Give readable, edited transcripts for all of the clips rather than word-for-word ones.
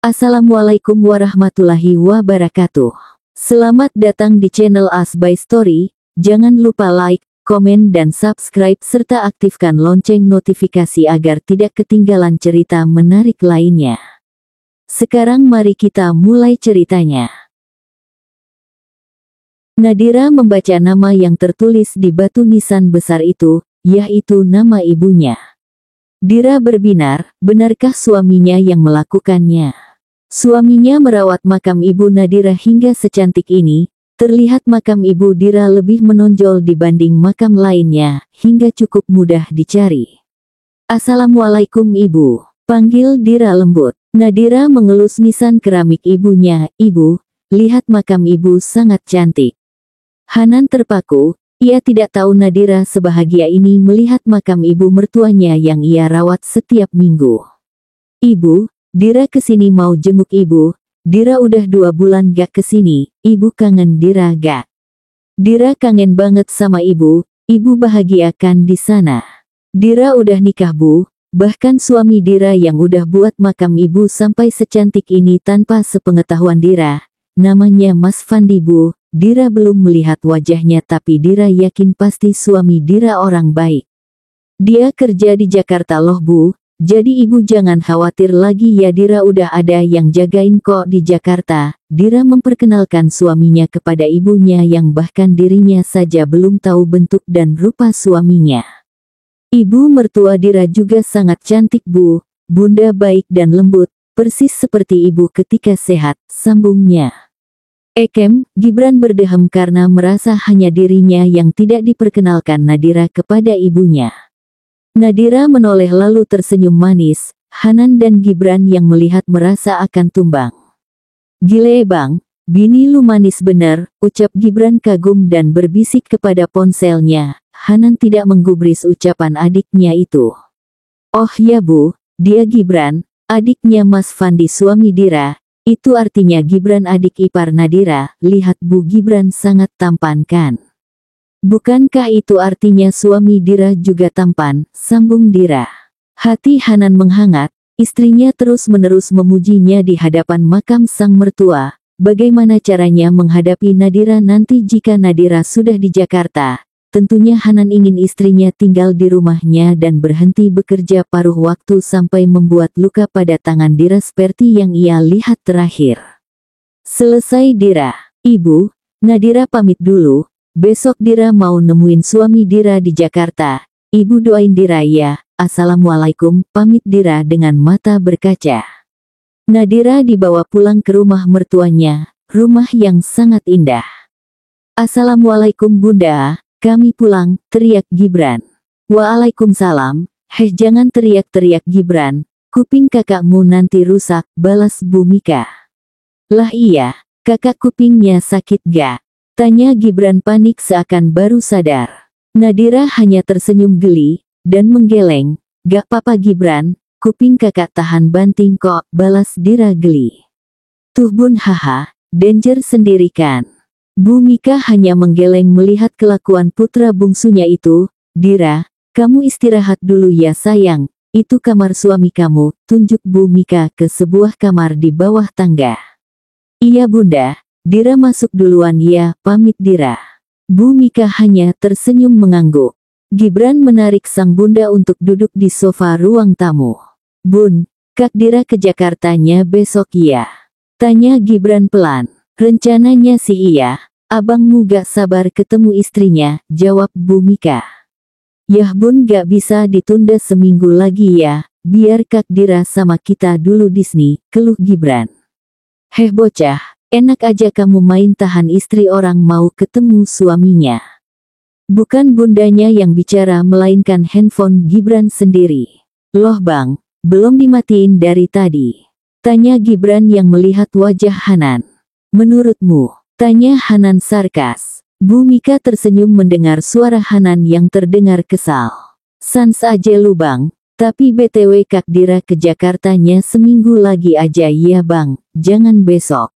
Assalamualaikum warahmatullahi wabarakatuh. Selamat datang di channel As by Story. Jangan lupa like, komen dan subscribe serta aktifkan lonceng notifikasi agar tidak ketinggalan cerita menarik lainnya. Sekarang mari kita mulai ceritanya. Nadira membaca nama yang tertulis di batu nisan besar itu, yaitu nama ibunya. Dira berbinar, benarkah suaminya yang melakukannya? Suaminya merawat makam ibu Nadira hingga secantik ini. Terlihat makam ibu Dira lebih menonjol dibanding makam lainnya, hingga cukup mudah dicari. Assalamualaikum ibu, panggil Dira lembut. Nadira mengelus nisan keramik ibunya. Ibu, lihat makam ibu sangat cantik. Hanan terpaku, ia tidak tahu Nadira sebahagia ini melihat makam ibu mertuanya yang ia rawat setiap minggu. Ibu, Dira kesini mau jenguk ibu. Dira udah 2 bulan gak kesini, ibu kangen Dira gak? Dira kangen banget sama ibu bahagia kan di sana. Dira udah nikah bu, bahkan suami Dira yang udah buat makam ibu sampai secantik ini tanpa sepengetahuan Dira. Namanya Mas Fandi bu. Dira belum melihat wajahnya tapi Dira yakin pasti suami Dira orang baik. Dia kerja di Jakarta loh bu. Jadi ibu jangan khawatir lagi ya, Dira udah ada yang jagain kok di Jakarta. Dira memperkenalkan suaminya kepada ibunya yang bahkan dirinya saja belum tahu bentuk dan rupa suaminya. Ibu mertua Dira juga sangat cantik bu, bunda baik dan lembut, persis seperti ibu ketika sehat, sambungnya. Gibran berdehem karena merasa hanya dirinya yang tidak diperkenalkan Nadira kepada ibunya. Nadira menoleh lalu tersenyum manis. Hanan dan Gibran yang melihat merasa akan tumbang. Gile bang, bini lu manis bener, ucap Gibran kagum dan berbisik kepada ponselnya. Hanan tidak menggubris ucapan adiknya itu. Oh ya bu, dia Gibran, adiknya Mas Fandi suami Dira. Itu artinya Gibran adik ipar Nadira. Lihat bu, Gibran sangat tampan kan? Bukankah itu artinya suami Dira juga tampan, sambung Dira. Hati Hanan menghangat, istrinya terus-menerus memujinya di hadapan makam sang mertua. Bagaimana caranya menghadapi Nadira nanti jika Nadira sudah di Jakarta? Tentunya Hanan ingin istrinya tinggal di rumahnya dan berhenti bekerja paruh waktu sampai membuat luka pada tangan Dira seperti yang ia lihat terakhir. Selesai Dira, ibu, Nadira pamit dulu. Besok Dira mau nemuin suami Dira di Jakarta. Ibu doain Dira ya. Assalamualaikum, pamit Dira dengan mata berkaca. Nadira dibawa pulang ke rumah mertuanya, rumah yang sangat indah. Assalamualaikum bunda, kami pulang, teriak Gibran. Waalaikumsalam, jangan teriak-teriak Gibran, kuping kakakmu nanti rusak, balas Bu Mika. Lah iya, kakak kupingnya sakit gak? Tanya Gibran panik seakan baru sadar. Nadira hanya tersenyum geli, dan menggeleng. Gak apa-apa Gibran, kuping kakak tahan banting kok, balas Dira geli. Tuh bun haha, danger sendiri kan. Bu Mika hanya menggeleng melihat kelakuan putra bungsunya itu. Dira, kamu istirahat dulu ya sayang, itu kamar suami kamu, tunjuk Bu Mika ke sebuah kamar di bawah tangga. Iya bunda. Dira masuk duluan ya, pamit Dira. Bu Mika hanya tersenyum mengangguk. Gibran menarik sang bunda untuk duduk di sofa ruang tamu. Bun, Kak Dira ke Jakartanya besok ya? Tanya Gibran pelan. Rencananya sih iya, abangmu gak sabar ketemu istrinya, jawab Bu Mika. Yah bun gak bisa ditunda seminggu lagi ya, biar Kak Dira sama kita dulu Disney, keluh Gibran. Bocah. Enak aja kamu main tahan istri orang mau ketemu suaminya. Bukan bundanya yang bicara melainkan handphone Gibran sendiri. Loh bang, belum dimatiin dari tadi. Tanya Gibran yang melihat wajah Hanan. Menurutmu? Tanya Hanan sarkas. Bu Mika tersenyum mendengar suara Hanan yang terdengar kesal. Sans aja lu bang, tapi BTW Kak Dira ke Jakartanya seminggu lagi aja ya bang, jangan besok.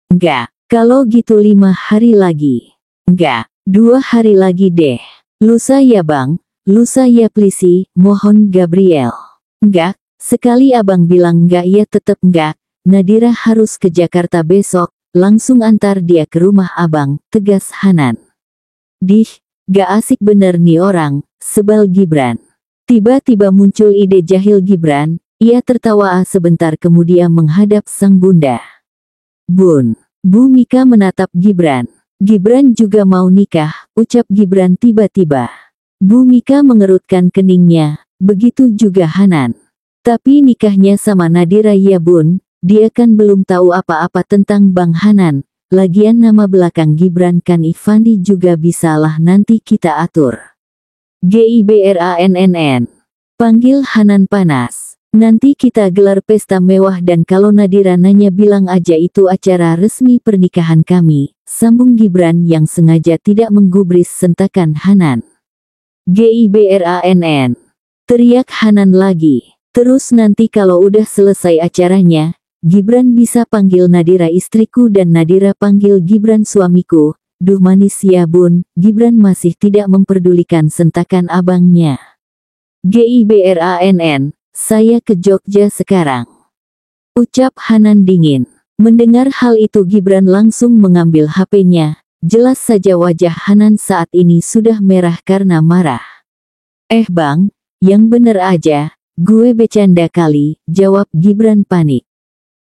Enggak, kalau gitu 5 hari lagi. Enggak, 2 hari lagi deh. Lusa ya bang, lusa ya please, mohon Gabriel. Enggak, sekali abang bilang enggak ya tetep enggak. Nadira harus ke Jakarta besok, langsung antar dia ke rumah abang, tegas Hanan. Dih, gak asik bener nih orang, sebal Gibran. Tiba-tiba muncul ide jahil Gibran, ia tertawa sebentar kemudian menghadap sang bunda. Bun, Bu Mika menatap Gibran. Gibran juga mau nikah, ucap Gibran tiba-tiba. Bu Mika mengerutkan keningnya, begitu juga Hanan. Tapi nikahnya sama Nadira ya bun, dia kan belum tahu apa-apa tentang Bang Hanan. Lagian nama belakang Gibran kan Ivandi juga bisalah nanti kita atur. Gibrann. Panggil Hanan panas. Nanti kita gelar pesta mewah dan kalau Nadira nanya bilang aja itu acara resmi pernikahan kami. Sambung Gibran yang sengaja tidak menggubris sentakan Hanan. Gibrann. Teriak Hanan lagi. Terus nanti kalau udah selesai acaranya, Gibran bisa panggil Nadira istriku dan Nadira panggil Gibran suamiku. Duh manis ya bun, Gibran masih tidak memperdulikan sentakan abangnya. Gibrann, saya ke Jogja sekarang. Ucap Hanan dingin. Mendengar hal itu Gibran langsung mengambil HP-nya. Jelas saja wajah Hanan saat ini sudah merah karena marah. Bang, yang bener aja, gue bercanda kali, jawab Gibran panik.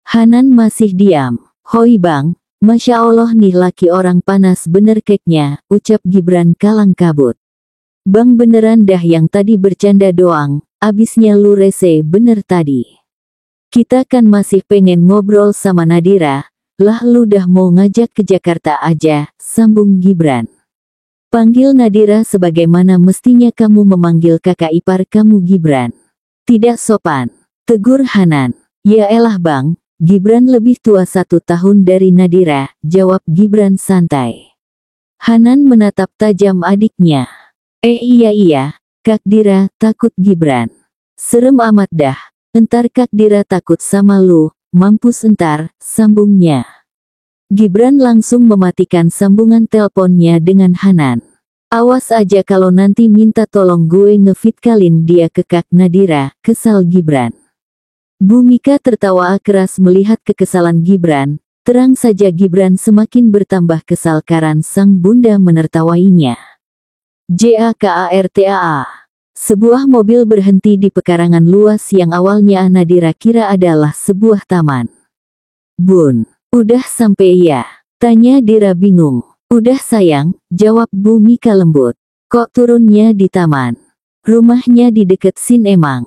Hanan masih diam. Hoi bang, Masya Allah nih laki orang panas bener keknya, ucap Gibran kalang kabut. Bang beneran dah yang tadi bercanda doang, abisnya lu rese bener tadi. Kita kan masih pengen ngobrol sama Nadira, lah lu dah mau ngajak ke Jakarta aja, sambung Gibran. Panggil Nadira sebagaimana mestinya kamu memanggil kakak ipar kamu Gibran. Tidak sopan, tegur Hanan. Ya elah bang, Gibran lebih tua 1 tahun dari Nadira, jawab Gibran santai. Hanan menatap tajam adiknya. Iya, Kak Dira, takut Gibran. Serem amat dah. Entar Kak Dira takut sama lu, mampus entar, sambungnya. Gibran langsung mematikan sambungan teleponnya dengan Hanan. Awas aja kalau nanti minta tolong gue ngefitkalin dia ke Kak Nadira, kesal Gibran. Bu Mika tertawa keras melihat kekesalan Gibran, terang saja Gibran semakin bertambah kesal karena sang bunda menertawainya. Jakarta. Sebuah mobil berhenti di pekarangan luas yang awalnya Nadira kira adalah sebuah taman. Bun, udah sampai ya? Tanya Dira bingung. Udah sayang, jawab Bu Mika lembut. Kok turunnya di taman? Rumahnya di deket sin emang?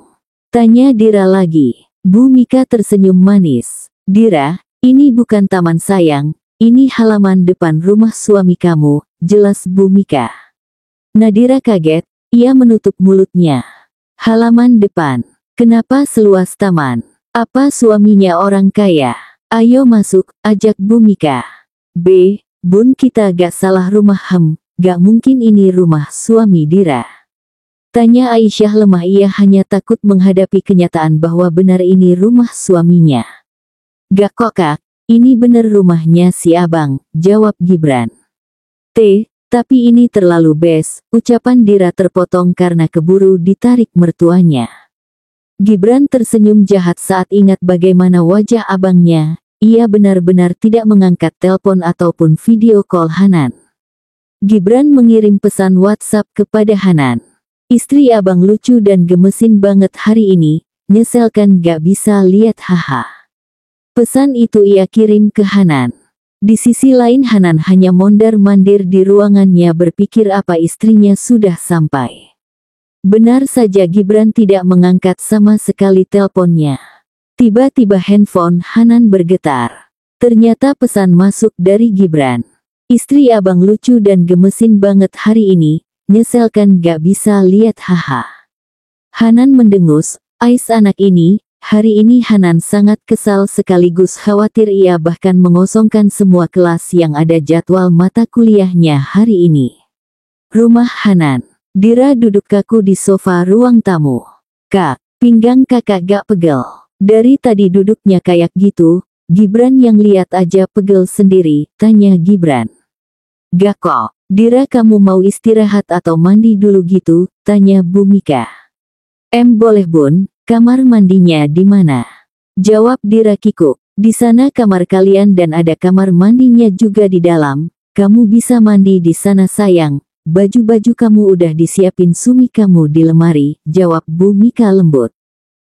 Tanya Dira lagi. Bu Mika tersenyum manis. Dira, ini bukan taman sayang, ini halaman depan rumah suami kamu, jelas Bu Mika. Nadira kaget. Ia menutup mulutnya. Halaman depan. Kenapa seluas taman? Apa suaminya orang kaya? Ayo masuk, ajak Bu Mika. Bun kita gak salah rumah gak mungkin ini rumah suami Dira. Tanya Aisyah lemah ia hanya takut menghadapi kenyataan bahwa benar ini rumah suaminya. Gak kok kak, ini bener rumahnya si abang, jawab Gibran. Tapi ini terlalu bes, ucapan Dira terpotong karena keburu ditarik mertuanya. Gibran tersenyum jahat saat ingat bagaimana wajah abangnya, ia benar-benar tidak mengangkat telepon ataupun video call Hanan. Gibran mengirim pesan WhatsApp kepada Hanan. Istri abang lucu dan gemesin banget hari ini, nyeselkan gak bisa lihat haha. Pesan itu ia kirim ke Hanan. Di sisi lain Hanan hanya mondar-mandir di ruangannya berpikir apa istrinya sudah sampai. Benar saja Gibran tidak mengangkat sama sekali teleponnya. Tiba-tiba handphone Hanan bergetar. Ternyata pesan masuk dari Gibran. Istri abang lucu dan gemesin banget hari ini, nyeselkan gak bisa lihat haha. Hanan mendengus, ais anak ini. Hari ini Hanan sangat kesal sekaligus khawatir ia bahkan mengosongkan semua kelas yang ada jadwal mata kuliahnya hari ini. Rumah Hanan. Dira duduk kaku di sofa ruang tamu. Kak, pinggang kakak gak pegel. Dari tadi duduknya kayak gitu, Gibran yang lihat aja pegel sendiri, tanya Gibran. Gak kok, Dira kamu mau istirahat atau mandi dulu gitu, tanya Bu Mika. Boleh bun. Kamar mandinya di mana? Jawab Dira kikuk. Di sana kamar kalian dan ada kamar mandinya juga di dalam. Kamu bisa mandi di sana sayang. Baju-baju kamu udah disiapin Sumi kamu di lemari, jawab Bu Mika lembut.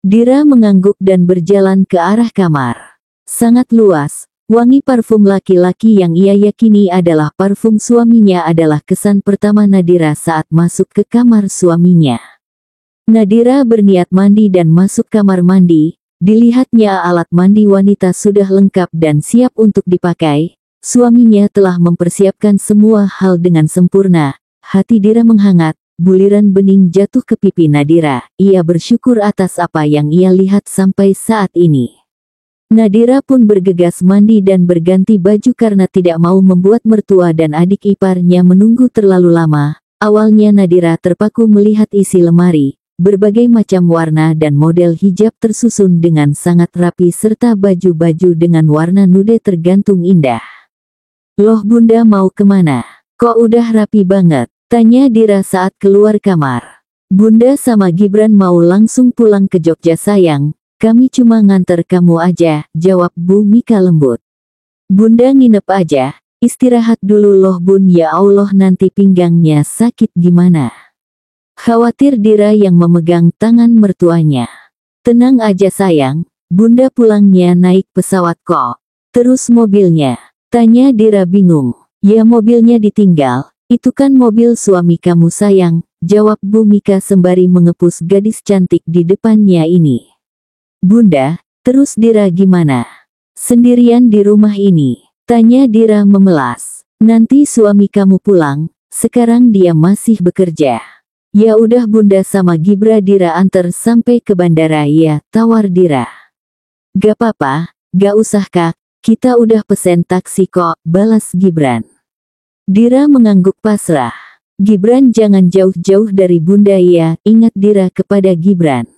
Dira mengangguk dan berjalan ke arah kamar. Sangat luas, wangi parfum laki-laki yang ia yakini adalah parfum suaminya adalah kesan pertama Nadira saat masuk ke kamar suaminya. Nadira berniat mandi dan masuk kamar mandi. Dilihatnya alat mandi wanita sudah lengkap dan siap untuk dipakai. Suaminya telah mempersiapkan semua hal dengan sempurna. Hati Dira menghangat, buliran bening jatuh ke pipi Nadira. Ia bersyukur atas apa yang ia lihat sampai saat ini. Nadira pun bergegas mandi dan berganti baju karena tidak mau membuat mertua dan adik iparnya menunggu terlalu lama. Awalnya Nadira terpaku melihat isi lemari. Berbagai macam warna dan model hijab tersusun dengan sangat rapi serta baju-baju dengan warna nude tergantung indah. Loh Bunda mau kemana? Kok udah rapi banget? Tanya Dira saat keluar kamar. Bunda sama Gibran mau langsung pulang ke Jogja sayang. Kami cuma nganter kamu aja, jawab Bu Mika lembut. Bunda nginep aja, istirahat dulu loh Bun ya Allah nanti pinggangnya sakit gimana? Khawatir Dira yang memegang tangan mertuanya. Tenang aja sayang, Bunda pulangnya naik pesawat kok. Terus mobilnya? Tanya Dira bingung. Ya mobilnya ditinggal, itu kan mobil suami kamu sayang, jawab Bu Mika sembari mengepus gadis cantik di depannya ini. Bunda, terus Dira gimana? Sendirian di rumah ini? Tanya Dira memelas. Nanti suami kamu pulang, sekarang dia masih bekerja. Ya udah Bunda sama Gibra Dira antar sampai ke bandara ya, tawar Dira. Gak apa-apa, gak usah Kak, kita udah pesen taksi kok, balas Gibran. Dira mengangguk pasrah. Gibran jangan jauh-jauh dari Bunda ya, ingat Dira kepada Gibran.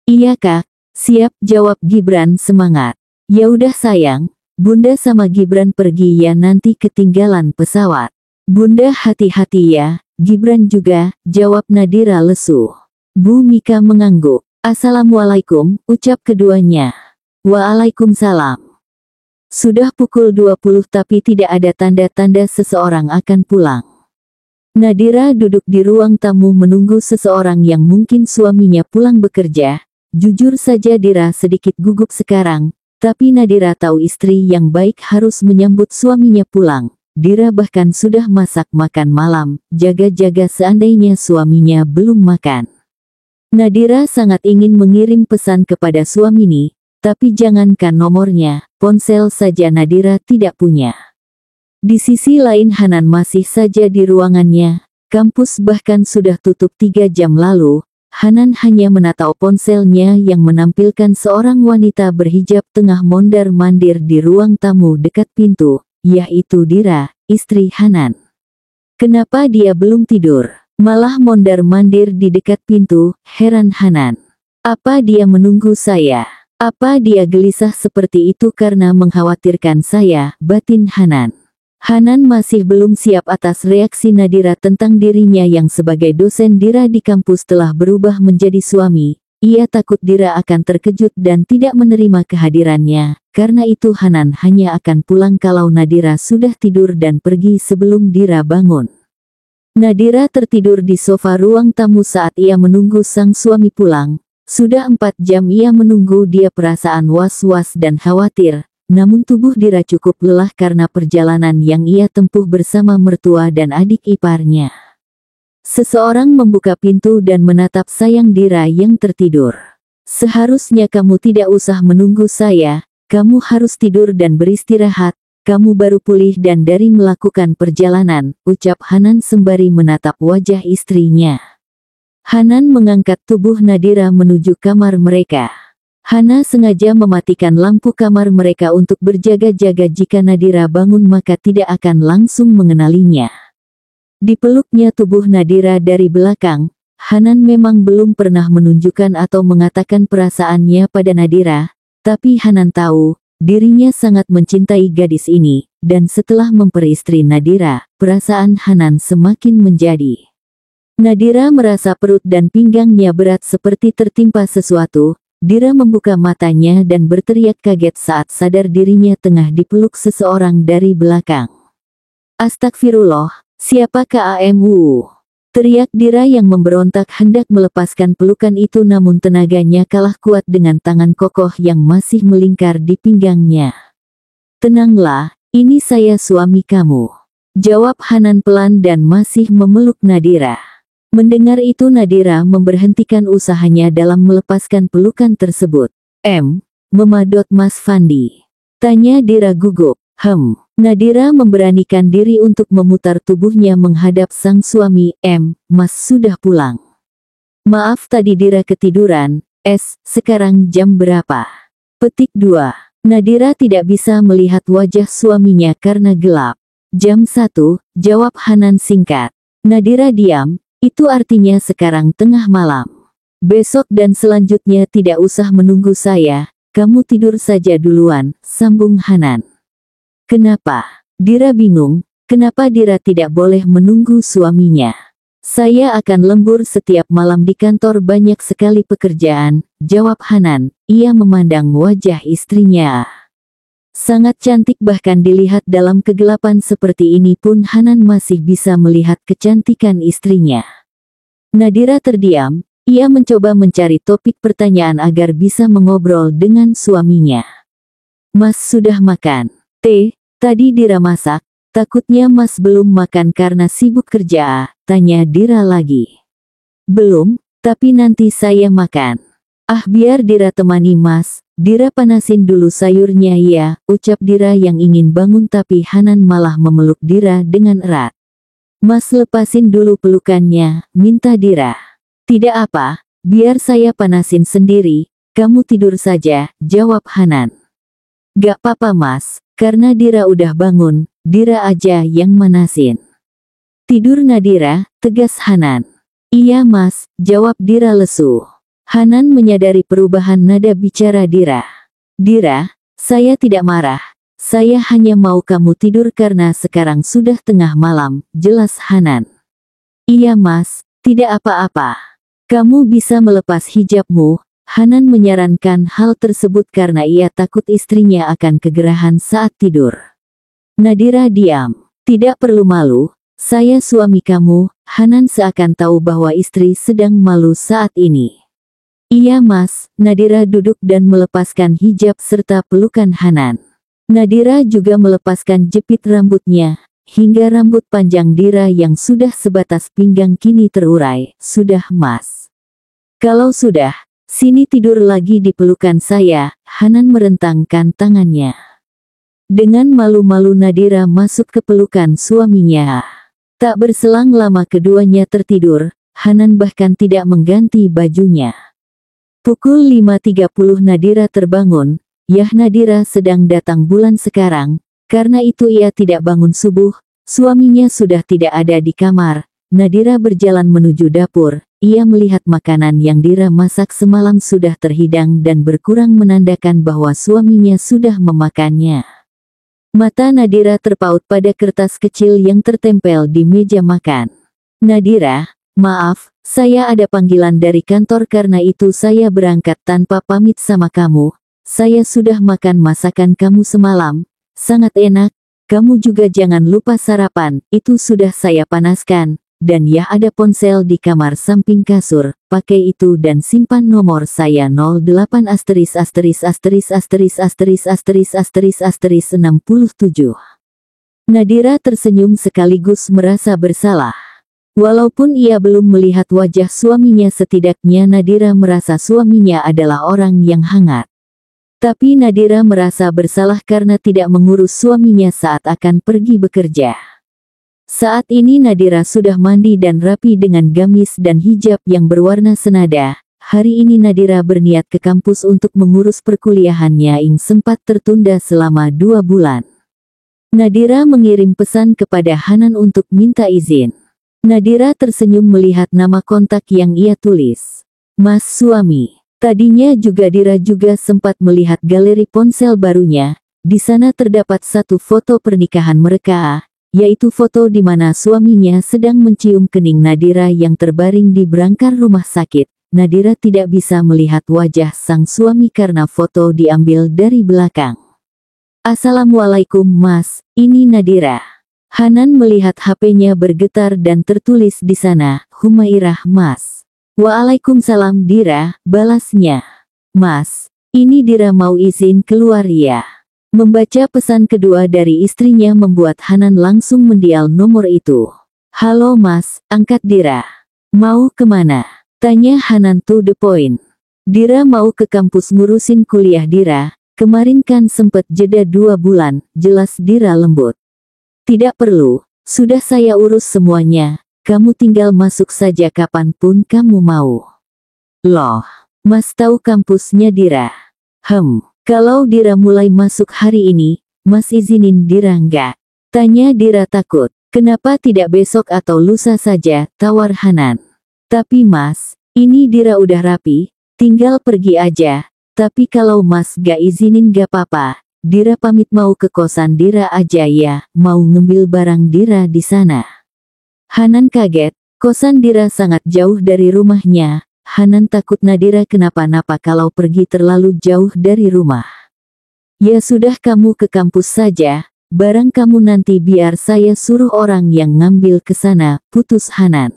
Iya Kak, siap jawab Gibran semangat. Ya udah sayang, Bunda sama Gibran pergi ya nanti ketinggalan pesawat. Bunda hati-hati ya. Gibran juga, jawab Nadira lesu. Bu Mika mengangguk. Assalamualaikum, ucap keduanya. Waalaikumsalam. Sudah pukul 20 tapi tidak ada tanda-tanda seseorang akan pulang. Nadira duduk di ruang tamu menunggu seseorang yang mungkin suaminya pulang bekerja. Jujur saja Dira sedikit gugup sekarang, tapi Nadira tahu istri yang baik harus menyambut suaminya pulang. Dira bahkan sudah masak makan malam, jaga-jaga seandainya suaminya belum makan. Nadira sangat ingin mengirim pesan kepada suaminya, tapi jangankan nomornya, ponsel saja Nadira tidak punya. Di sisi lain Hanan masih saja di ruangannya, kampus bahkan sudah tutup 3 jam lalu. Hanan hanya menatap ponselnya yang menampilkan seorang wanita berhijab tengah mondar-mandir di ruang tamu dekat pintu. Yaitu Dira, istri Hanan. Kenapa dia belum tidur? Malah mondar-mandir di dekat pintu, heran Hanan. Apa dia menunggu saya? Apa dia gelisah seperti itu karena mengkhawatirkan saya, batin Hanan. Hanan masih belum siap atas reaksi Nadira tentang dirinya yang sebagai dosen Dira di kampus telah berubah menjadi suami. Ia takut Dira akan terkejut dan tidak menerima kehadirannya. Karena itu Hanan hanya akan pulang kalau Nadira sudah tidur dan pergi sebelum Dira bangun. Nadira tertidur di sofa ruang tamu saat ia menunggu sang suami pulang. Sudah 4 jam ia menunggu dia perasaan was-was dan khawatir. Namun tubuh Dira cukup lelah karena perjalanan yang ia tempuh bersama mertua dan adik iparnya. Seseorang membuka pintu dan menatap sayang Dira yang tertidur. Seharusnya kamu tidak usah menunggu saya. Kamu harus tidur dan beristirahat, kamu baru pulih dan dari melakukan perjalanan, ucap Hanan sembari menatap wajah istrinya. Hanan mengangkat tubuh Nadira menuju kamar mereka. Hana sengaja mematikan lampu kamar mereka untuk berjaga-jaga jika Nadira bangun maka tidak akan langsung mengenalinya. Dipeluknya tubuh Nadira dari belakang, Hanan memang belum pernah menunjukkan atau mengatakan perasaannya pada Nadira. Tapi Hanan tahu, dirinya sangat mencintai gadis ini, dan setelah memperistri Nadira, perasaan Hanan semakin menjadi. Nadira merasa perut dan pinggangnya berat seperti tertimpa sesuatu, Dira membuka matanya dan berteriak kaget saat sadar dirinya tengah dipeluk seseorang dari belakang. Astagfirullah, siapakah AMU? Teriak Dira yang memberontak hendak melepaskan pelukan itu, namun tenaganya kalah kuat dengan tangan kokoh yang masih melingkar di pinggangnya. Tenanglah, ini saya suami kamu, jawab Hanan pelan dan masih memeluk Nadira. Mendengar itu Nadira memberhentikan usahanya dalam melepaskan pelukan tersebut. Memadot Mas Fandi? Tanya Dira gugup. Nadira memberanikan diri untuk memutar tubuhnya menghadap sang suami. Mas sudah pulang. Maaf tadi Dira ketiduran. Sekarang jam berapa? Petik 2. Nadira tidak bisa melihat wajah suaminya karena gelap. Jam 1, jawab Hanan singkat. Nadira diam. Itu artinya sekarang tengah malam. Besok dan selanjutnya tidak usah menunggu saya, kamu tidur saja duluan, sambung Hanan. Kenapa? Dira bingung, kenapa Dira tidak boleh menunggu suaminya? Saya akan lembur setiap malam di kantor, banyak sekali pekerjaan, jawab Hanan. Ia memandang wajah istrinya. Sangat cantik, bahkan dilihat dalam kegelapan seperti ini pun Hanan masih bisa melihat kecantikan istrinya. Nadira terdiam, ia mencoba mencari topik pertanyaan agar bisa mengobrol dengan suaminya. Mas sudah makan? Tadi Dira masak, takutnya Mas belum makan karena sibuk kerja, tanya Dira lagi. Belum, tapi nanti saya makan. Biar Dira temani Mas. Dira panasin dulu sayurnya ya, ucap Dira yang ingin bangun, tapi Hanan malah memeluk Dira dengan erat. Mas lepasin dulu pelukannya, minta Dira. Tidak apa, biar saya panasin sendiri, kamu tidur saja, jawab Hanan. Gak apa-apa Mas, karena Dira udah bangun, Dira aja yang manasin. Tidur Nadira, tegas Hanan. Iya Mas, jawab Dira lesu. Hanan menyadari perubahan nada bicara Dira. Dira, saya tidak marah. Saya hanya mau kamu tidur karena sekarang sudah tengah malam, jelas Hanan. Iya Mas, tidak apa-apa. Kamu bisa melepas hijabmu. Hanan menyarankan hal tersebut karena ia takut istrinya akan kegerahan saat tidur. Nadira diam. Tidak perlu malu, saya suami kamu. Hanan seakan tahu bahwa istri sedang malu saat ini. Iya Mas, Nadira duduk dan melepaskan hijab serta pelukan Hanan. Nadira juga melepaskan jepit rambutnya, hingga rambut panjang Dira yang sudah sebatas pinggang kini terurai. Sudah Mas. Kalau sudah, sini tidur lagi di pelukan saya, Hanan merentangkan tangannya. Dengan malu-malu Nadira masuk ke pelukan suaminya. Tak berselang lama keduanya tertidur, Hanan bahkan tidak mengganti bajunya. Pukul 5.30 Nadira terbangun, yah Nadira sedang datang bulan sekarang, karena itu ia tidak bangun subuh, suaminya sudah tidak ada di kamar. Nadira berjalan menuju dapur, ia melihat makanan yang Dira masak semalam sudah terhidang dan berkurang menandakan bahwa suaminya sudah memakannya. Mata Nadira terpaut pada kertas kecil yang tertempel di meja makan. Nadira, maaf, saya ada panggilan dari kantor karena itu saya berangkat tanpa pamit sama kamu. Saya sudah makan masakan kamu semalam, sangat enak. Kamu juga jangan lupa sarapan, itu sudah saya panaskan. Dan ya ada ponsel di kamar samping kasur, pakai itu dan simpan nomor saya 08*********67. Nadira tersenyum sekaligus merasa bersalah. Walaupun ia belum melihat wajah suaminya, setidaknya Nadira merasa suaminya adalah orang yang hangat. Tapi Nadira merasa bersalah karena tidak mengurus suaminya saat akan pergi bekerja. Saat ini Nadira sudah mandi dan rapi dengan gamis dan hijab yang berwarna senada. Hari ini Nadira berniat ke kampus untuk mengurus perkuliahannya yang sempat tertunda selama 2 bulan. Nadira mengirim pesan kepada Hanan untuk minta izin. Nadira tersenyum melihat nama kontak yang ia tulis. Mas suami. Tadinya juga Dira juga sempat melihat galeri ponsel barunya. Di sana terdapat satu foto pernikahan mereka, yaitu foto di mana suaminya sedang mencium kening Nadira yang terbaring di brangkar rumah sakit. Nadira tidak bisa melihat wajah sang suami karena foto diambil dari belakang. Assalamualaikum Mas, ini Nadira. Hanan melihat HP-nya bergetar dan tertulis di sana, Humairah Mas. Waalaikumsalam Dira, balasnya. Mas, ini Dira mau izin keluar ya. Membaca pesan kedua dari istrinya membuat Hanan langsung mendial nomor itu. Halo Mas, angkat Dira. Mau kemana? Tanya Hanan to the point. Dira mau ke kampus ngurusin kuliah Dira, kemarin kan sempet jeda 2 bulan, jelas Dira lembut. Tidak perlu, sudah saya urus semuanya, kamu tinggal masuk saja kapanpun kamu mau. Loh, Mas tahu kampusnya Dira? Kalau Dira mulai masuk hari ini, Mas izinin Dira enggak? Tanya Dira takut. Kenapa tidak besok atau lusa saja, tawar Hanan. Tapi Mas, ini Dira udah rapi, tinggal pergi aja. Tapi kalau Mas gak izinin gak apa-apa, Dira pamit mau ke kosan Dira aja ya, mau ngambil barang Dira di sana. Hanan kaget, kosan Dira sangat jauh dari rumahnya. Hanan takut Nadira kenapa-napa kalau pergi terlalu jauh dari rumah. Ya sudah kamu ke kampus saja, barang kamu nanti biar saya suruh orang yang ngambil ke sana, putus Hanan.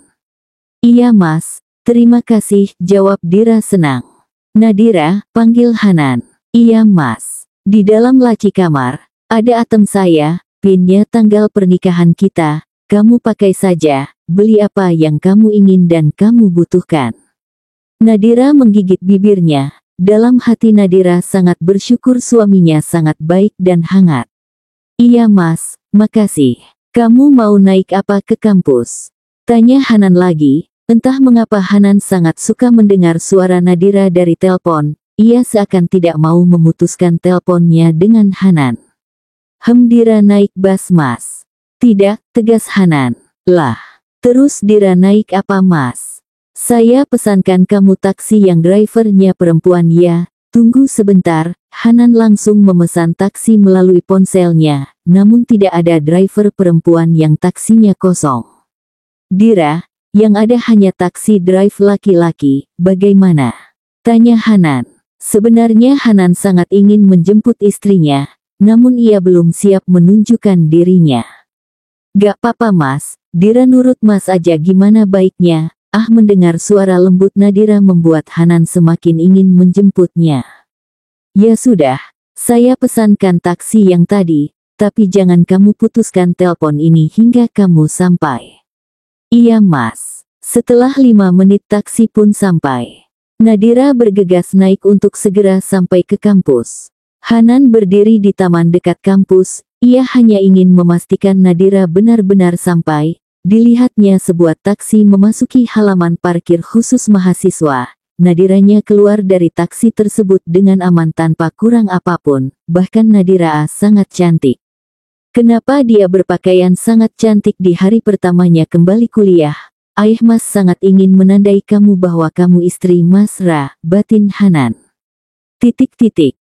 Iya Mas, terima kasih, jawab Dira senang. Nadira, panggil Hanan. Iya Mas. Di dalam laci kamar, ada atem saya, pinnya tanggal pernikahan kita, kamu pakai saja, beli apa yang kamu ingin dan kamu butuhkan. Nadira menggigit bibirnya, dalam hati Nadira sangat bersyukur suaminya sangat baik dan hangat. Iya Mas, makasih. Kamu mau naik apa ke kampus? Tanya Hanan lagi, entah mengapa Hanan sangat suka mendengar suara Nadira dari telepon, ia seakan tidak mau memutuskan teleponnya dengan Hanan. Dira naik bus Mas. Tidak, tegas Hanan. Lah, terus Dira naik apa Mas? Saya pesankan kamu taksi yang drivernya perempuan ya, tunggu sebentar, Hanan langsung memesan taksi melalui ponselnya, namun tidak ada driver perempuan yang taksinya kosong. Dira, yang ada hanya taksi drive laki-laki, bagaimana? Tanya Hanan. Sebenarnya Hanan sangat ingin menjemput istrinya, namun ia belum siap menunjukkan dirinya. Gak apa-apa Mas, Dira nurut Mas aja gimana baiknya. Mendengar suara lembut Nadira membuat Hanan semakin ingin menjemputnya. Ya sudah, saya pesankan taksi yang tadi, tapi jangan kamu putuskan telepon ini hingga kamu sampai. Iya Mas. Setelah 5 menit taksi pun sampai. Nadira bergegas naik untuk segera sampai ke kampus. Hanan berdiri di taman dekat kampus, ia hanya ingin memastikan Nadira benar-benar sampai. Dilihatnya sebuah taksi memasuki halaman parkir khusus mahasiswa. Nadiranya keluar dari taksi tersebut dengan aman tanpa kurang apapun, bahkan Nadira sangat cantik. Kenapa dia berpakaian sangat cantik di hari pertamanya kembali kuliah? Mas sangat ingin menandai kamu bahwa kamu istri Mas Ra, batin Hanan.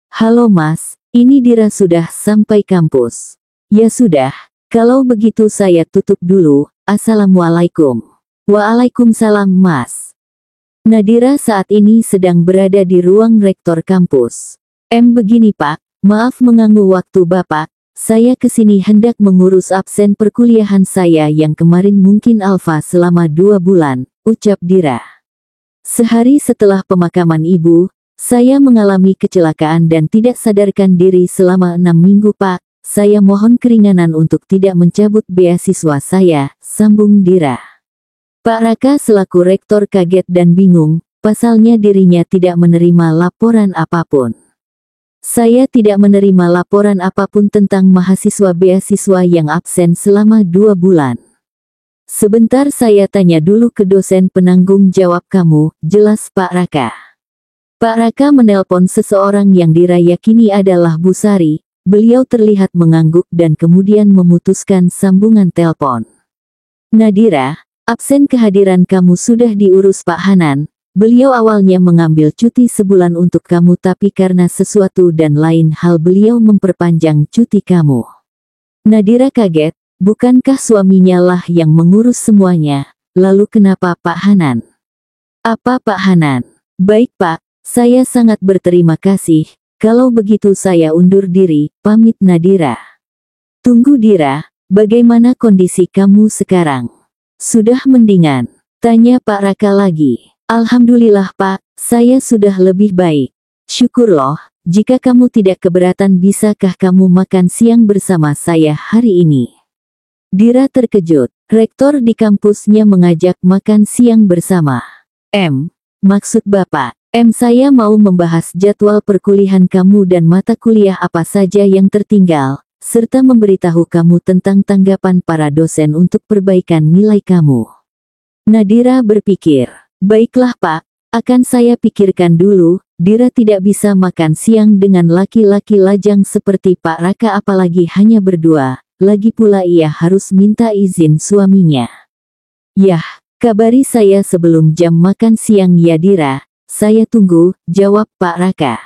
Halo Mas, ini Dira sudah sampai kampus. Ya sudah, kalau begitu saya tutup dulu. Assalamualaikum. Waalaikumsalam Mas. Nadira saat ini sedang berada di ruang rektor kampus. Begini Pak, maaf mengganggu waktu Bapak, saya kesini hendak mengurus absen perkuliahan saya yang kemarin mungkin alfa selama 2 bulan, ucap Dira. Sehari setelah pemakaman ibu, saya mengalami kecelakaan dan tidak sadarkan diri selama 6 minggu Pak. Saya mohon keringanan untuk tidak mencabut beasiswa saya, sambung Dira. Pak Raka selaku rektor kaget dan bingung, pasalnya dirinya tidak menerima laporan apapun. Saya tidak menerima laporan apapun tentang mahasiswa beasiswa yang absen selama 2 bulan. Sebentar saya tanya dulu ke dosen penanggung jawab kamu, jelas Pak Raka. Pak Raka menelpon seseorang yang Dira yakini adalah Bu Sari. Beliau terlihat mengangguk dan kemudian memutuskan sambungan telepon. Nadira, absen kehadiran kamu sudah diurus Pak Hanan. Beliau awalnya mengambil cuti sebulan untuk kamu tapi karena sesuatu dan lain hal beliau memperpanjang cuti kamu. Nadira kaget, bukankah suaminya lah yang mengurus semuanya, lalu kenapa Pak Hanan? Apa Pak Hanan? Baik Pak, saya sangat berterima kasih. Kalau begitu saya undur diri, pamit Nadira. Tunggu Dira, bagaimana kondisi kamu sekarang? Sudah mendingan? Tanya Pak Raka lagi. Alhamdulillah Pak, saya sudah lebih baik. Syukurlah, jika kamu tidak keberatan bisakah kamu makan siang bersama saya hari ini? Dira terkejut, rektor di kampusnya mengajak makan siang bersama. Maksud Bapak, saya mau membahas jadwal perkuliahan kamu dan mata kuliah apa saja yang tertinggal, serta memberitahu kamu tentang tanggapan para dosen untuk perbaikan nilai kamu. Nadira berpikir, baiklah Pak, akan saya pikirkan dulu. Dira tidak bisa makan siang dengan laki-laki lajang seperti Pak Raka apalagi hanya berdua, lagi pula ia harus minta izin suaminya. Yah, kabari saya sebelum jam makan siang ya Dira, saya tunggu, jawab Pak Raka.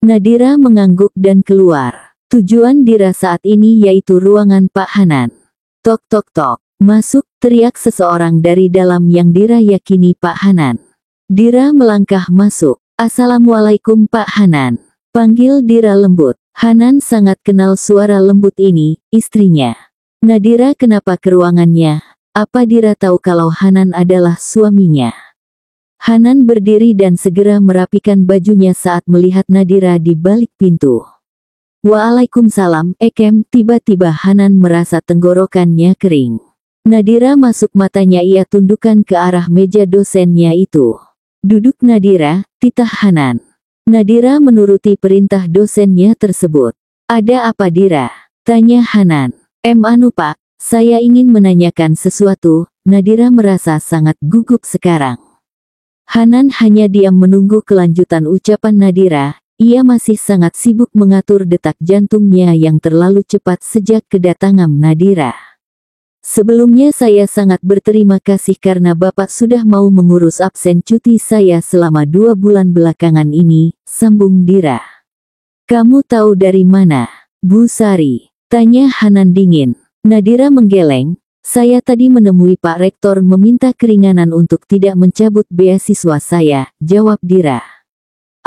Nadira mengangguk dan keluar. Tujuan Dira saat ini yaitu ruangan Pak Hanan. Tok tok tok, masuk, teriak seseorang dari dalam yang Dira yakini Pak Hanan. Dira melangkah masuk. Assalamualaikum Pak Hanan. Panggil Dira lembut. Hanan sangat kenal suara lembut ini, istrinya. Nadira kenapa ke ruangannya? Apa Dira tahu kalau Hanan adalah suaminya? Hanan berdiri dan segera merapikan bajunya saat melihat Nadira di balik pintu. Waalaikumsalam, tiba-tiba Hanan merasa tenggorokannya kering. Nadira masuk matanya ia tundukkan ke arah meja dosennya itu. Duduk Nadira, titah Hanan. Nadira menuruti perintah dosennya tersebut. Ada apa Dira? Tanya Hanan. Anu Pak, saya ingin menanyakan sesuatu. Nadira merasa sangat gugup sekarang. Hanan hanya diam menunggu kelanjutan ucapan Nadira. Ia masih sangat sibuk mengatur detak jantungnya yang terlalu cepat sejak kedatangan Nadira. Sebelumnya saya sangat berterima kasih karena Bapak sudah mau mengurus absen cuti saya selama 2 bulan belakangan ini, sambung Dira. Kamu tahu dari mana, Bu Sari? Tanya Hanan dingin. Nadira menggeleng, saya tadi menemui Pak Rektor meminta keringanan untuk tidak mencabut beasiswa saya, jawab Dira.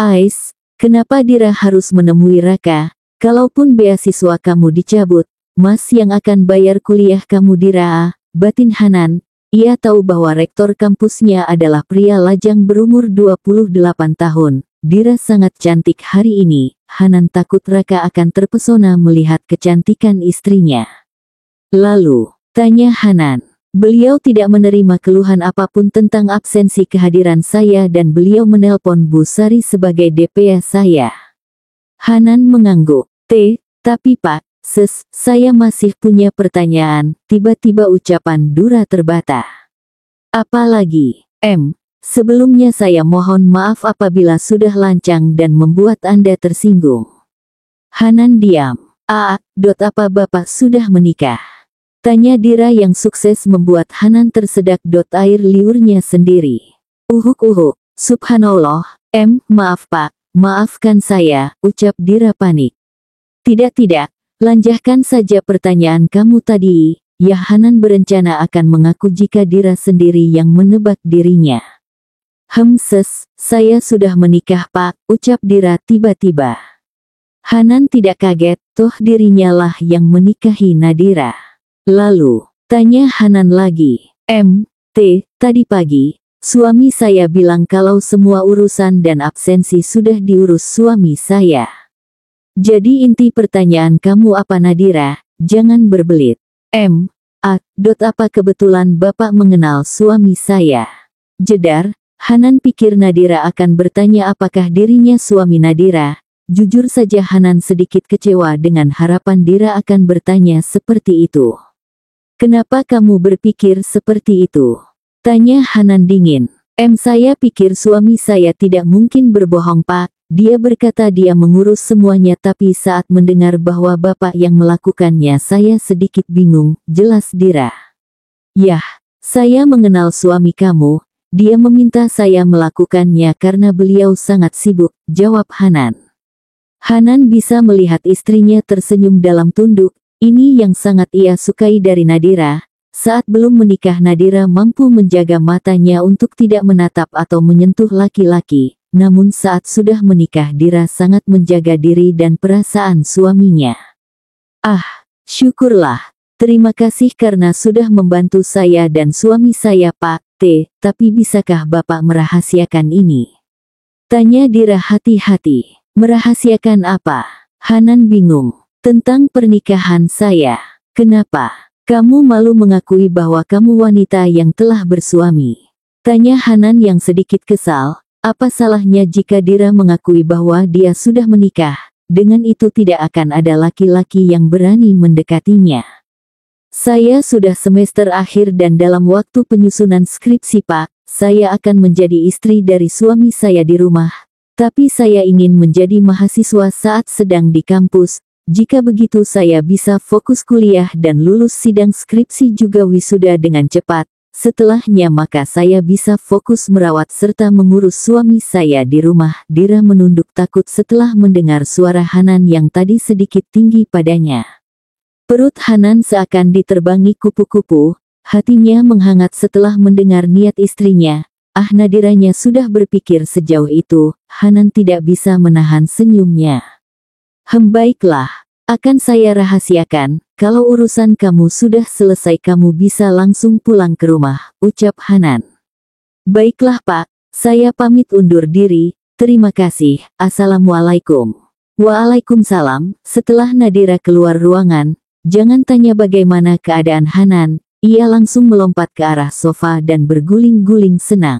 Ais, kenapa Dira harus menemui Raka? Kalaupun beasiswa kamu dicabut, Mas yang akan bayar kuliah kamu Dira, batin Hanan. Ia tahu bahwa rektor kampusnya adalah pria lajang berumur 28 tahun. Dira sangat cantik hari ini. Hanan takut Raka akan terpesona melihat kecantikan istrinya. Lalu, tanya Hanan. Beliau tidak menerima keluhan apapun tentang absensi kehadiran saya dan beliau menelpon Bu Sari sebagai DPA saya. Hanan mengangguk. Tapi Pak, saya masih punya pertanyaan, tiba-tiba ucapan Dura terbata. Apalagi, sebelumnya saya mohon maaf apabila sudah lancang dan membuat Anda tersinggung. Hanan diam. Apa Bapak sudah menikah? Tanya Dira yang sukses membuat Hanan tersedak air liurnya sendiri. Uhuk, subhanallah, maaf Pak, maafkan saya, ucap Dira panik. Tidak. Lanjutkan saja pertanyaan kamu tadi, ya Hanan berencana akan mengaku jika Dira sendiri yang menebak dirinya. Saya sudah menikah Pak, ucap Dira tiba-tiba. Hanan tidak kaget, toh dirinya lah yang menikahi Nadira. Lalu, tanya Hanan lagi, tadi pagi, suami saya bilang kalau semua urusan dan absensi sudah diurus suami saya. Jadi inti pertanyaan kamu apa Nadira? Jangan berbelit. Apa kebetulan Bapak mengenal suami saya? Jedar, Hanan pikir Nadira akan bertanya apakah dirinya suami Nadira. Jujur saja Hanan sedikit kecewa dengan harapan Dira akan bertanya seperti itu. Kenapa kamu berpikir seperti itu? Tanya Hanan dingin. Saya pikir suami saya tidak mungkin berbohong Pak. Dia berkata dia mengurus semuanya tapi saat mendengar bahwa Bapak yang melakukannya saya sedikit bingung, jelas Dira. Yah, saya mengenal suami kamu, dia meminta saya melakukannya karena beliau sangat sibuk, jawab Hanan. Hanan bisa melihat istrinya tersenyum dalam tunduk, ini yang sangat ia sukai dari Nadira. Saat belum menikah Nadira mampu menjaga matanya untuk tidak menatap atau menyentuh laki-laki, namun saat sudah menikah Dira sangat menjaga diri dan perasaan suaminya. Ah, syukurlah. Terima kasih karena sudah membantu saya dan suami saya Pak T, tapi bisakah Bapak merahasiakan ini? Tanya Dira hati-hati. Merahasiakan apa? Hanan bingung. Tentang pernikahan saya. Kenapa? Kamu malu mengakui bahwa kamu wanita yang telah bersuami. Tanya Hanan yang sedikit kesal. Apa salahnya jika Dira mengakui bahwa dia sudah menikah? Dengan itu tidak akan ada laki-laki yang berani mendekatinya. Saya sudah semester akhir dan dalam waktu penyusunan skripsi Pak, saya akan menjadi istri dari suami saya di rumah. Tapi saya ingin menjadi mahasiswa saat sedang di kampus. Jika begitu saya bisa fokus kuliah dan lulus sidang skripsi juga wisuda dengan cepat. Setelahnya maka saya bisa fokus merawat serta mengurus suami saya di rumah. Dira menunduk takut setelah mendengar suara Hanan yang tadi sedikit tinggi padanya. Perut Hanan seakan diterbangi kupu-kupu, hatinya menghangat setelah mendengar niat istrinya. Nadiranya sudah berpikir sejauh itu, Hanan tidak bisa menahan senyumnya. Baiklah, akan saya rahasiakan, kalau urusan kamu sudah selesai kamu bisa langsung pulang ke rumah, ucap Hanan. Baiklah Pak, saya pamit undur diri, terima kasih, Assalamualaikum. Waalaikumsalam. Setelah Nadira keluar ruangan, jangan tanya bagaimana keadaan Hanan, ia langsung melompat ke arah sofa dan berguling-guling senang.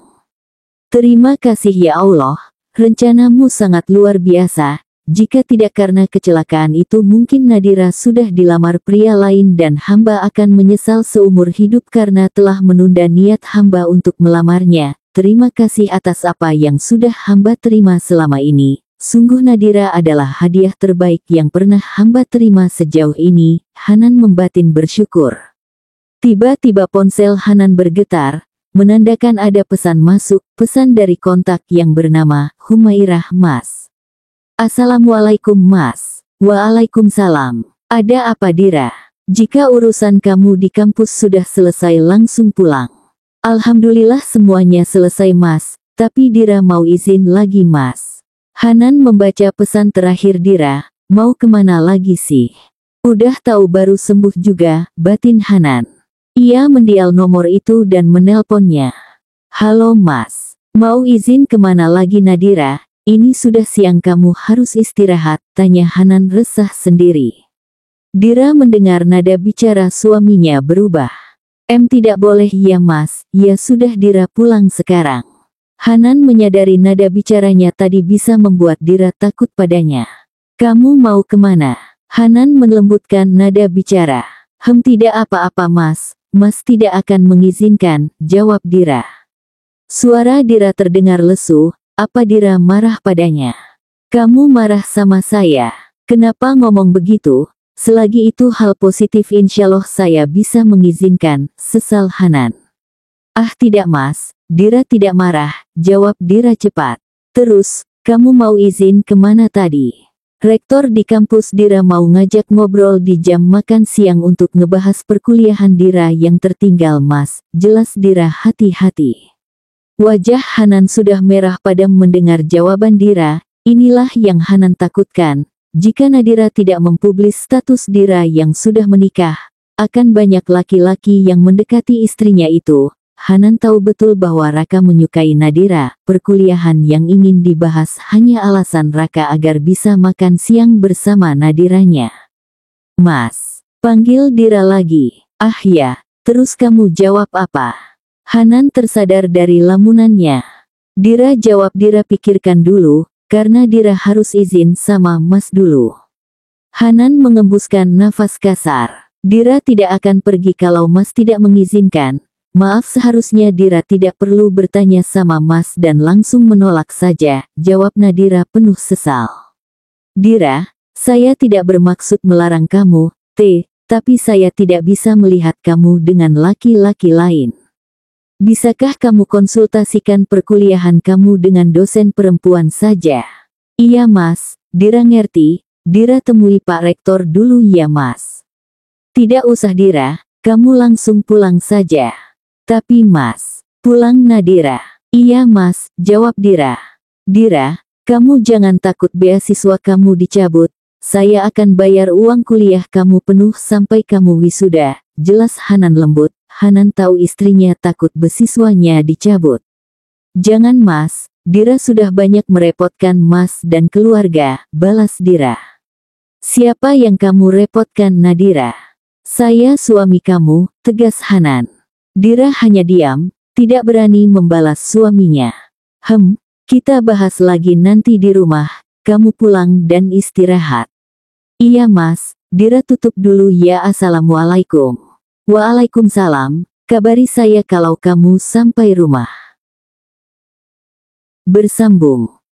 Terima kasih ya Allah, rencanamu sangat luar biasa. Jika tidak karena kecelakaan itu mungkin Nadira sudah dilamar pria lain dan hamba akan menyesal seumur hidup karena telah menunda niat hamba untuk melamarnya. Terima kasih atas apa yang sudah hamba terima selama ini. Sungguh Nadira adalah hadiah terbaik yang pernah hamba terima sejauh ini. Hanan membatin bersyukur. Tiba-tiba ponsel Hanan bergetar, menandakan ada pesan masuk, pesan dari kontak yang bernama Humairah Mas. Assalamualaikum Mas. Waalaikumsalam. Ada apa Dira? Jika urusan kamu di kampus sudah selesai langsung pulang. Alhamdulillah semuanya selesai Mas, tapi Dira mau izin lagi Mas. Hanan membaca pesan terakhir Dira, mau kemana lagi sih? Udah tahu baru sembuh juga, batin Hanan. Ia mendial nomor itu dan menelponnya. Halo Mas, mau izin kemana lagi Nadira? Ini sudah siang kamu harus istirahat, tanya Hanan resah sendiri. Dira mendengar nada bicara suaminya berubah. Tidak boleh ya Mas, ya sudah Dira pulang sekarang. Hanan menyadari nada bicaranya tadi bisa membuat Dira takut padanya. Kamu mau kemana? Hanan melembutkan nada bicara. Tidak apa-apa Mas, Mas tidak akan mengizinkan, jawab Dira. Suara Dira terdengar lesu. Apa Dira marah padanya? Kamu marah sama saya? Kenapa ngomong begitu? Selagi itu hal positif insyaallah saya bisa mengizinkan, sesal Hanan. Tidak Mas, Dira tidak marah, jawab Dira cepat. Terus, kamu mau izin kemana tadi? Rektor di kampus Dira mau ngajak ngobrol di jam makan siang untuk ngebahas perkuliahan Dira yang tertinggal Mas, jelas Dira hati-hati. Wajah Hanan sudah merah padam mendengar jawaban Dira, inilah yang Hanan takutkan. Jika Nadira tidak mempublis status Dira yang sudah menikah, akan banyak laki-laki yang mendekati istrinya itu. Hanan tahu betul bahwa Raka menyukai Nadira, perkuliahan yang ingin dibahas hanya alasan Raka agar bisa makan siang bersama Nadiranya. Mas, panggil Dira lagi. Ya, terus kamu jawab apa? Hanan tersadar dari lamunannya. Dira jawab Dira pikirkan dulu, karena Dira harus izin sama Mas dulu. Hanan mengembuskan nafas kasar. Dira tidak akan pergi kalau Mas tidak mengizinkan. Maaf seharusnya Dira tidak perlu bertanya sama Mas dan langsung menolak saja, jawab Nadira penuh sesal. Dira, saya tidak bermaksud melarang kamu, tapi saya tidak bisa melihat kamu dengan laki-laki lain. Bisakah kamu konsultasikan perkuliahan kamu dengan dosen perempuan saja? Iya Mas, Dira ngerti, Dira temui Pak Rektor dulu ya Mas. Tidak usah Dira, kamu langsung pulang saja. Tapi Mas, pulang Nadira. Iya Mas, jawab Dira. Dira, kamu jangan takut beasiswa kamu dicabut. Saya akan bayar uang kuliah kamu penuh sampai kamu wisuda. Jelas Hanan lembut. Hanan tahu istrinya takut beasiswanya dicabut. Jangan Mas, Dira sudah banyak merepotkan Mas dan keluarga, balas Dira. Siapa yang kamu repotkan Nadira? Saya suami kamu, tegas Hanan. Dira hanya diam, tidak berani membalas suaminya. Kita bahas lagi nanti di rumah, kamu pulang dan istirahat. Iya Mas, Dira tutup dulu ya. Assalamualaikum. Waalaikumsalam, kabari saya kalau kamu sampai rumah. Bersambung.